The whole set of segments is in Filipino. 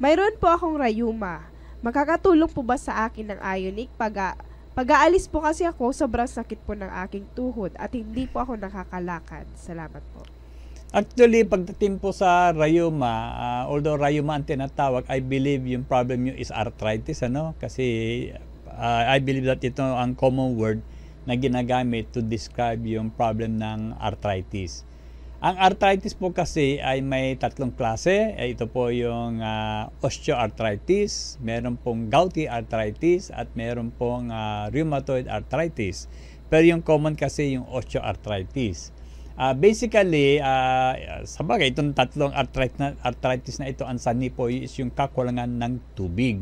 Mayroon po akong rayuma. Makakatulong po ba sa akin ng ionic pag-aalis po kasi ako, sobrang sakit po ng aking tuhod at hindi po ako nakakalakad. Salamat po. Actually, pagdating po sa rayuma, although rayuma ang tinatawag, I believe yung problem nyo is arthritis, ano? Kasi I believe that ito ang common word na ginagamit to describe yung problem ng arthritis. Ang arthritis po kasi ay may tatlong klase. Ito po yung osteoarthritis, meron pong gouty arthritis, at meron pong rheumatoid arthritis. Pero yung common kasi yung osteoarthritis. Basically, sa bagay, itong tatlong arthritis na ito, ang sanhi po is yung kakulangan ng tubig.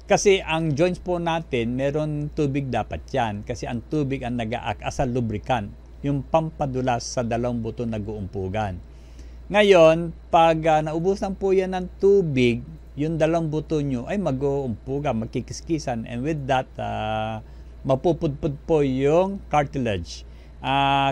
Kasi ang joints po natin, meron tubig dapat yan. Kasi ang tubig ang nag-act as a lubricant, yung pampadulas sa dalawang buto na guumpugan. Ngayon, pag naubusan po yan ng tubig, yung dalawang buto nyo ay mag-uumpugan, magkikiskisan, and with that, mapupudpud po yung cartilage.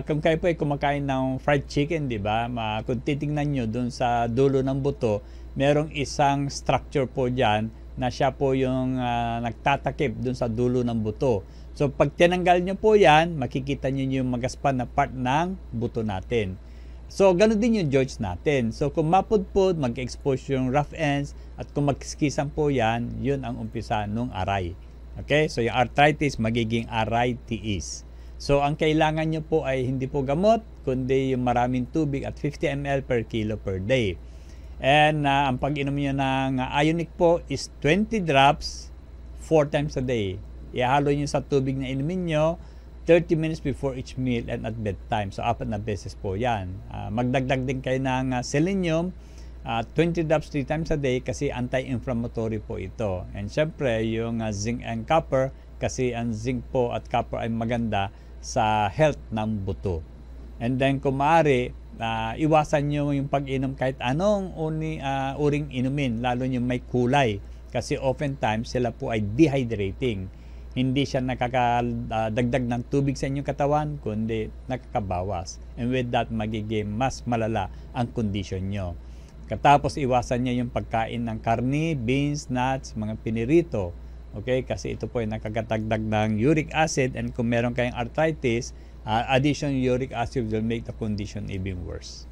Kung kayo po ay kumakain ng fried chicken, di ba? Kung titingnan nyo dun sa dulo ng buto, merong isang structure po dyan na siya po yung nagtatakip dun sa dulo ng buto. So pag tinanggal nyo po yan, makikita nyo yung magaspan na part ng buto natin. So ganoon din yung joints natin. So kung mapudpud, mag-expose yung rough ends, at kung magkiskisan po yan, yun ang umpisa nung aray. Okay? So yung arthritis, magiging arthritis. So, ang kailangan nyo po ay hindi po gamot, kundi yung maraming tubig at 50 ml per kilo per day. And ang pag-inom nyo ng ionic po is 20 drops 4 times a day. Ihalo nyo sa tubig na inumin nyo 30 minutes before each meal and at bedtime. So, 4 na beses po yan. Magdagdag din kayo ng selenium, 20 drops 3 times a day kasi anti-inflammatory po ito. And syempre, yung zinc and copper, kasi ang zinc po at copper ay maganda sa health ng buto. And then kung maaari, iwasan nyo yung pag-inom kahit anong uring inumin, lalo yung may kulay. Kasi oftentimes sila po ay dehydrating. Hindi siya nakakadagdag ng tubig sa inyong katawan, kundi nakakabawas. And with that, magiging mas malala ang condition nyo. Katapos iwasan nyo yung pagkain ng karni, beans, nuts, mga pinirito. Okay, kasi ito po ay nakakadagdag ng uric acid, and kung meron kayong arthritis, addition uric acid will make the condition even worse.